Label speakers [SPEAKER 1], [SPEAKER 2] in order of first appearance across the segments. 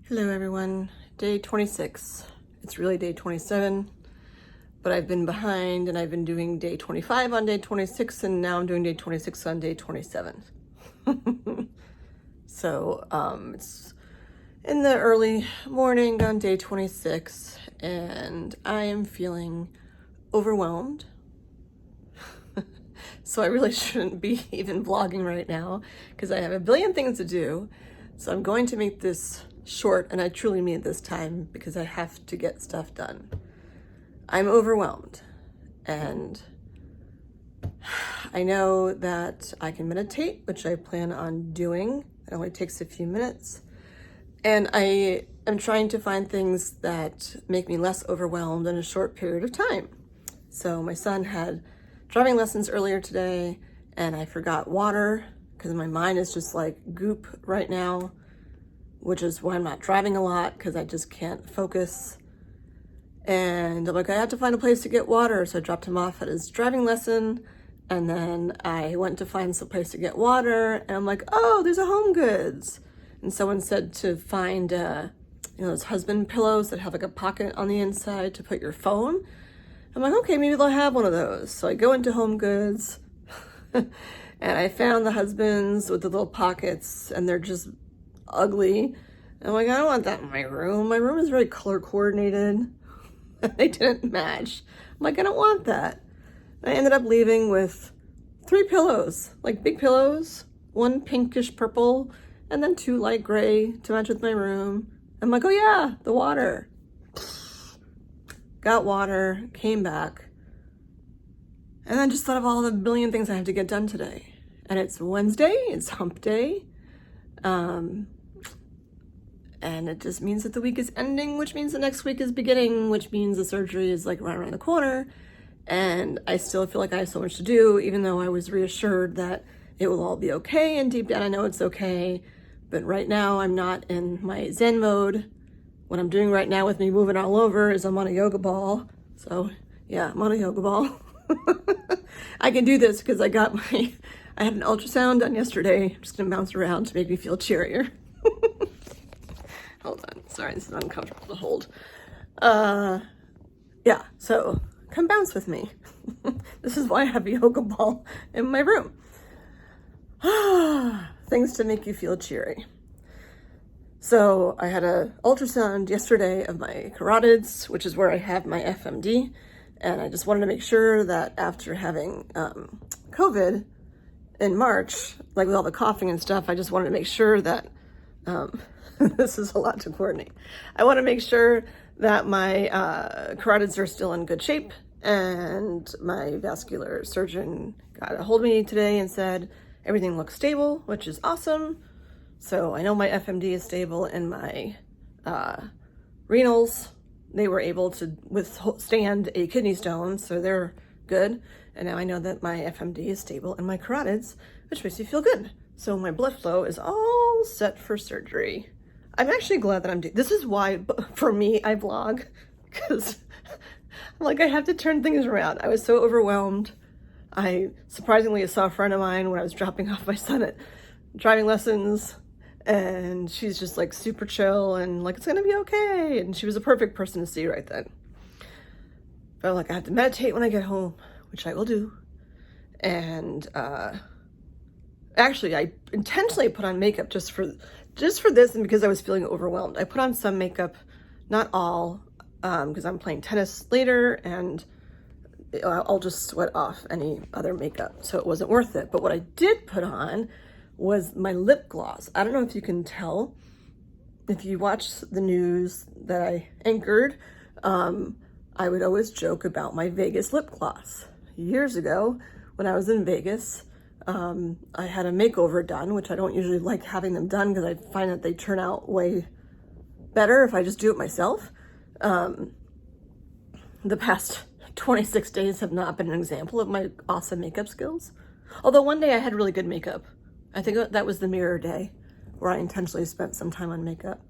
[SPEAKER 1] Hello everyone, day 26. It's really day 27, but I've been behind and I've been doing day 25 on day 26 and now I'm doing day 26 on day 27. So it's in the early morning on day 26 and I am feeling overwhelmed. So I really shouldn't be even vlogging right now because I have a billion things to do. So I'm going to make this short, and I truly mean it this time because I have to get stuff done. I'm overwhelmed, and I know that I can meditate, which I plan on doing. It only takes a few minutes. And I am trying to find things that make me less overwhelmed in a short period of time. So my son had driving lessons earlier today, and I forgot water because my mind is just like goop right now, which is why I'm not driving a lot because I just can't focus. And I'm like, I have to find a place to get water. So I dropped him off at his driving lesson. And then I went to find some place to get water. And I'm like, oh, there's a Home Goods. And someone said to find, those husband pillows that have like a pocket on the inside to put your phone. I'm like, okay, maybe they'll have one of those. So I go into Home Goods and I found the husbands with the little pockets and they're just ugly. And I'm like, I don't want that in my room. My room is very color coordinated. They didn't match. I'm like, I don't want that. And I ended up leaving with 3 pillows, like big pillows, 1 pinkish purple, and then 2 light gray to match with my room. I'm like, oh yeah, the water. Got water, came back, and then just thought of all the billion things I have to get done today. And it's Wednesday, it's hump day. And it just means that the week is ending, which means the next week is beginning, which means the surgery is like right around the corner. And I still feel like I have so much to do, even though I was reassured that it will all be okay. And deep down, I know it's okay. But right now, I'm not in my Zen mode. What I'm doing right now with me moving all over is I'm on a yoga ball. So yeah, I'm on a yoga ball. I can do this because I had an ultrasound done yesterday. I'm just gonna bounce around to make me feel cheerier. Hold on, sorry, this is uncomfortable to hold. Yeah, so come bounce with me. This is why I have a yoga ball in my room. Things to make you feel cheery. So I had an ultrasound yesterday of my carotids, which is where I have my FMD. And I just wanted to make sure that after having COVID in March, like with all the coughing and stuff, I just wanted to make sure that, this is a lot to coordinate. I want to make sure that my carotids are still in good shape. And my vascular surgeon got a hold of me today and said, everything looks stable, which is awesome. So I know my FMD is stable and my renals, they were able to withstand a kidney stone, so they're good. And now I know that my FMD is stable and my carotids, which makes me feel good. So my blood flow is all set for surgery. I'm actually glad that I'm doing, this is why, for me, I vlog, because like I have to turn things around. I was so overwhelmed. I surprisingly saw a friend of mine when I was dropping off my son at driving lessons, and she's just like super chill and like, it's gonna be okay. And she was a perfect person to see right then. But like, I have to meditate when I get home, which I will do. And actually, I intentionally put on makeup just for this and because I was feeling overwhelmed. I put on some makeup, not all, because I'm playing tennis later and I'll just sweat off any other makeup, so it wasn't worth it. But what I did put on was my lip gloss. I don't know if you can tell. If you watch the news that I anchored, I would always joke about my Vegas lip gloss. Years ago, when I was in Vegas, I had a makeover done, which I don't usually like having them done because I find that they turn out way better if I just do it myself. The past 26 days have not been an example of my awesome makeup skills. Although one day I had really good makeup. I think that was the mirror day where I intentionally spent some time on makeup.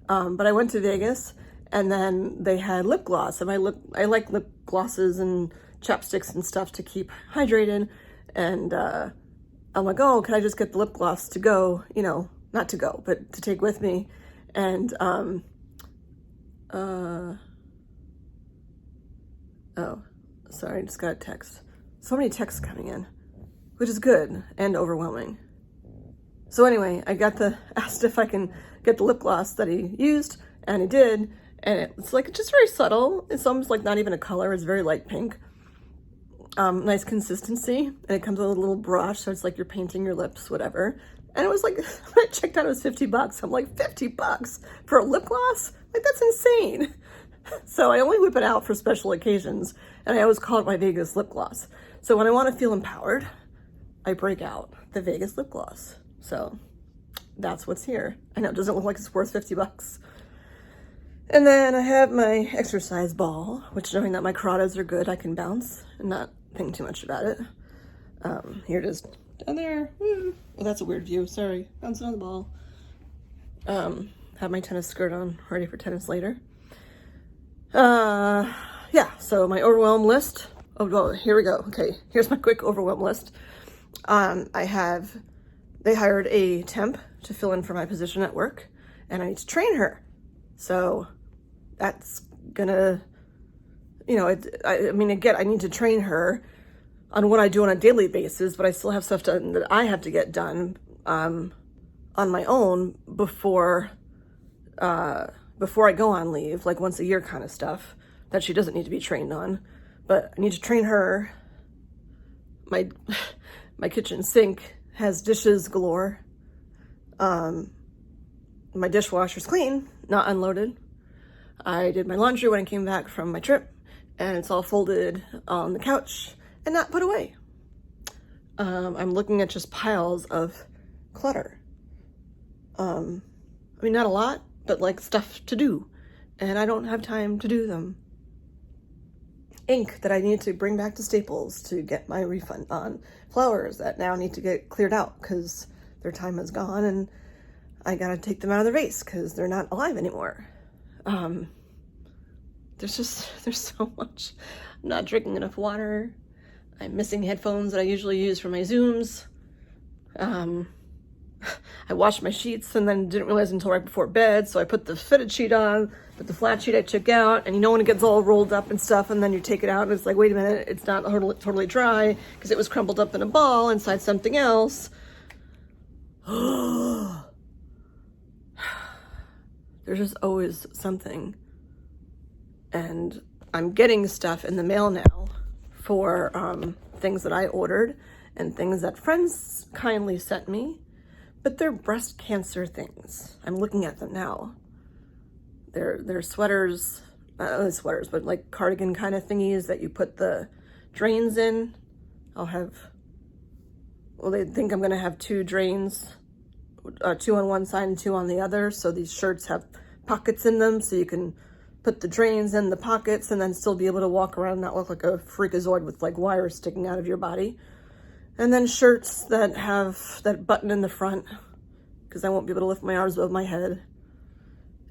[SPEAKER 1] But I went to Vegas and then they had lip gloss, and I like lip glosses and chapsticks and stuff to keep hydrated. And I'm like, oh, can I just get the lip gloss to go, not to go, but to take with me? And, oh, sorry, I just got a text. So many texts coming in, which is good and overwhelming. So anyway, I asked if I can get the lip gloss that he used, and he did, and it's like just very subtle. It's almost like not even a color. It's very light pink. Nice consistency, and it comes with a little brush, so it's like you're painting your lips, whatever. And it was like, when I checked out, it was $50. I'm like, $50 for a lip gloss? Like, that's insane. So I only whip it out for special occasions, and I always call it my Vegas lip gloss. So when I want to feel empowered, I break out the Vegas lip gloss. So that's what's here. I know it doesn't look like it's worth $50. And then I have my exercise ball, which, knowing that my carotids are good, I can bounce and not think too much about it. Here it is down there. Woo. Well, that's a weird view. Sorry. Bouncing on the ball. Have my tennis skirt on, ready for tennis later. Yeah, so my overwhelm list. Oh, well, here we go. Okay, here's my quick overwhelm list. They hired a temp to fill in for my position at work, and I need to train her. So that's gonna, I mean, again, I need to train her on what I do on a daily basis, but I still have stuff that I have to get done on my own before I go on leave, like once a year kind of stuff that she doesn't need to be trained on. But I need to train her. My kitchen sink has dishes galore. My dishwasher's clean, not unloaded. I did my laundry when I came back from my trip, and it's all folded on the couch and not put away. I'm looking at just piles of clutter. I mean, not a lot, but like stuff to do, and I don't have time to do them. Ink that I need to bring back to Staples to get my refund on. Flowers that now need to get cleared out because their time is gone, and I gotta take them out of the vase because they're not alive anymore. There's so much. I'm not drinking enough water. I'm missing headphones that I usually use for my Zooms. I washed my sheets and then didn't realize until right before bed, so I put the fitted sheet on, but the flat sheet I took out, and when it gets all rolled up and stuff, and then you take it out, and it's like, wait a minute, it's not totally dry, because it was crumpled up in a ball inside something else. There's just always something. And I'm getting stuff in the mail now for things that I ordered and things that friends kindly sent me, but they're breast cancer things. I'm looking at them now. They're sweaters, not only sweaters, but like cardigan kind of thingies that you put the drains in. They think I'm gonna have 2 drains, 2 on one side and 2 on the other. So these shirts have pockets in them, so you can put the drains in the pockets and then still be able to walk around and not look like a freakazoid with like wires sticking out of your body. And then shirts that have that button in the front, because I won't be able to lift my arms above my head.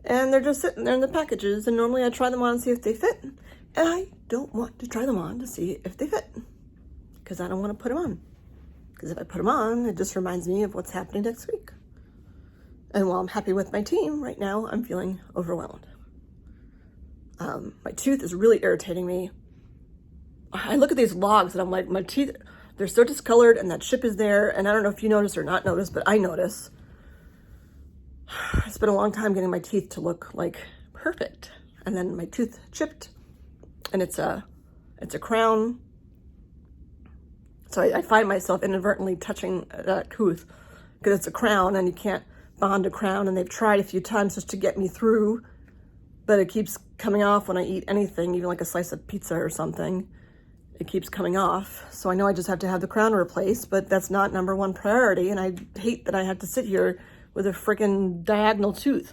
[SPEAKER 1] And they're just sitting there in the packages, and normally I try them on and see if they fit. And I don't want to try them on to see if they fit, because I don't want to put them on. Because if I put them on, it just reminds me of what's happening next week. And while I'm happy with my team, right now I'm feeling overwhelmed. My tooth is really irritating me. I look at these logs and I'm like, my teeth, they're so discolored, and that chip is there. And I don't know if you notice or not notice, but I notice. It's been a long time getting my teeth to look like perfect. And then my tooth chipped, and it's a crown. So I find myself inadvertently touching that tooth because it's a crown and you can't bond a crown. And they've tried a few times just to get me through, but it keeps coming off when I eat anything, even like a slice of pizza or something. It keeps coming off. So I know I just have to have the crown replaced, but that's not #1 priority. And I hate that I have to sit here with a freaking diagonal tooth.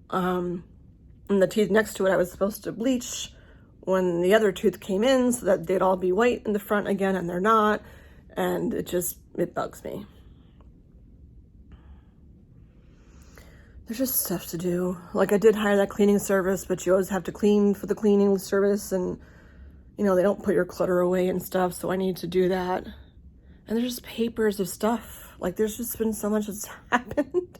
[SPEAKER 1] And the teeth next to it, I was supposed to bleach when the other tooth came in so that they'd all be white in the front again, and they're not. And it bugs me. There's just stuff to do. Like, I did hire that cleaning service, but you always have to clean for the cleaning service, and they don't put your clutter away and stuff, so I need to do that. And there's just papers of stuff. Like there's just been so much that's happened,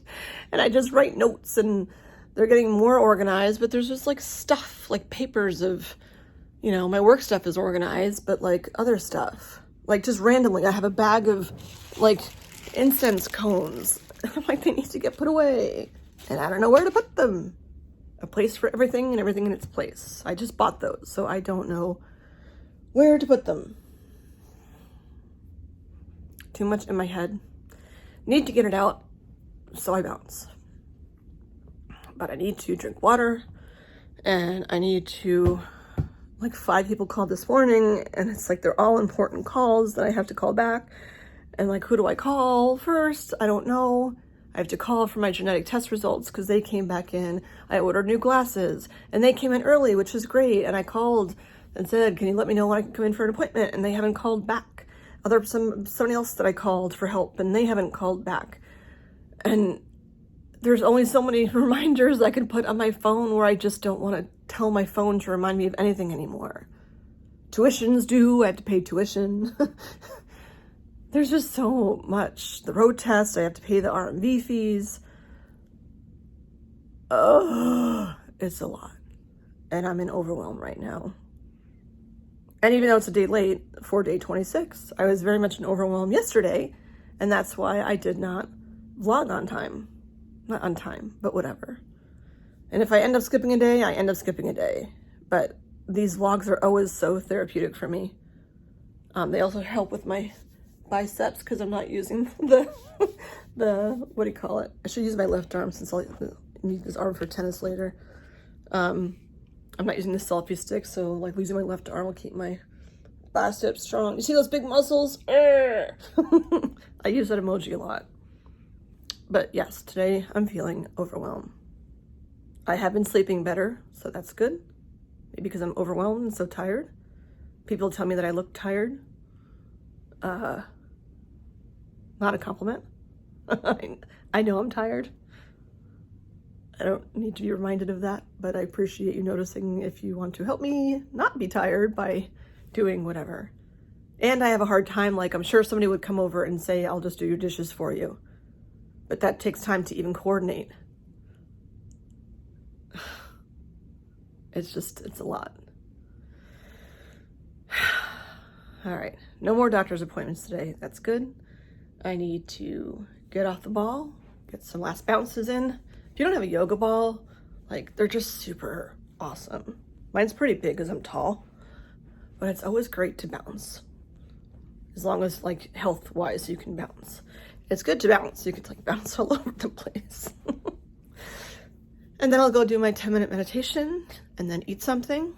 [SPEAKER 1] and I just write notes and they're getting more organized, but there's just like stuff, like papers of, you know, my work stuff is organized, but like other stuff, like just randomly, I have a bag of like incense cones. I'm like, they need to get put away, and I don't know where to put them. A place for everything and everything in its place. I just bought those, so I don't know where to put them. Too much in my head. Need to get it out, so I bounce. But I need to drink water, and I need to, like 5 people called this morning, and it's like they're all important calls that I have to call back. And like, who do I call first? I don't know. I have to call for my genetic test results because they came back in. I ordered new glasses and they came in early, which is great. And I called and said, can you let me know when I can come in for an appointment? And they haven't called back. Somebody else that I called for help and they haven't called back. And there's only so many reminders I can put on my phone where I just don't want to tell my phone to remind me of anything anymore. Tuition's due, I have to pay tuition. There's just so much. The road test, I have to pay the RMV fees. It's a lot. And I'm in Overwhelm right now. And even though it's a day late for day 26, I was very much in Overwhelm yesterday. And that's why I did not vlog on time. Not on time, but whatever. And if I end up skipping a day, I end up skipping a day. But these vlogs are always so therapeutic for me. They also help with my biceps because I'm not using the what do you call it? I should use my left arm since I'll need this arm for tennis later. I'm not using the selfie stick, so like using my left arm will keep my biceps strong. You see those big muscles? I use that emoji a lot. But yes, today I'm feeling overwhelmed. I have been sleeping better, so that's good. Maybe because I'm overwhelmed and so tired. People tell me that I look tired. Not a compliment. I know I'm tired. I don't need to be reminded of that, but I appreciate you noticing if you want to help me not be tired by doing whatever. And I have a hard time, like I'm sure somebody would come over and say, I'll just do your dishes for you. But that takes time to even coordinate. It's a lot. All right, no more doctor's appointments today. That's good. I need to get off the ball, get some last bounces in. If you don't have a yoga ball, like they're just super awesome. Mine's pretty big because I'm tall, but it's always great to bounce. As long as like health-wise you can bounce. It's good to bounce. You can like bounce all over the place. And then I'll go do my 10-minute meditation and then eat something.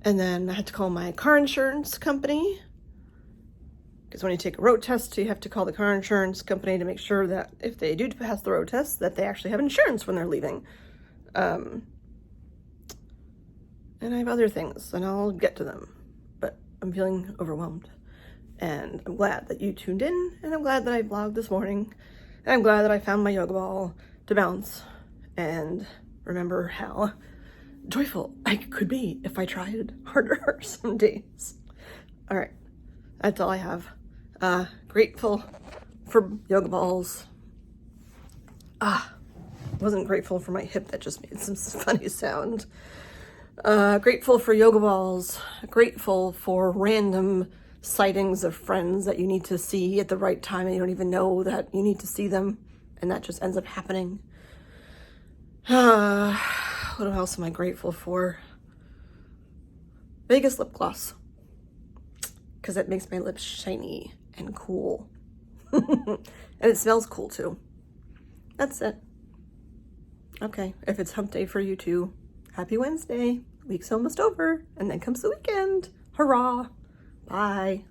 [SPEAKER 1] And then I had to call my car insurance company. Because when you take a road test, you have to call the car insurance company to make sure that if they do pass the road test, that they actually have insurance when they're leaving. And I have other things, and I'll get to them. But I'm feeling overwhelmed. And I'm glad that you tuned in, and I'm glad that I vlogged this morning. And I'm glad that I found my yoga ball to bounce and remember how joyful I could be if I tried harder some days. All right, that's all I have. Grateful for yoga balls. Wasn't grateful for my hip that just made some funny sound. Grateful for yoga balls. Grateful for random sightings of friends that you need to see at the right time and you don't even know that you need to see them, and that just ends up happening. What else am I grateful for? Vegas lip gloss, because it makes my lips shiny and cool. And it smells cool too. That's it. Okay, if it's hump day for you too, happy Wednesday. Week's almost over, and then comes the weekend. Hurrah! Bye.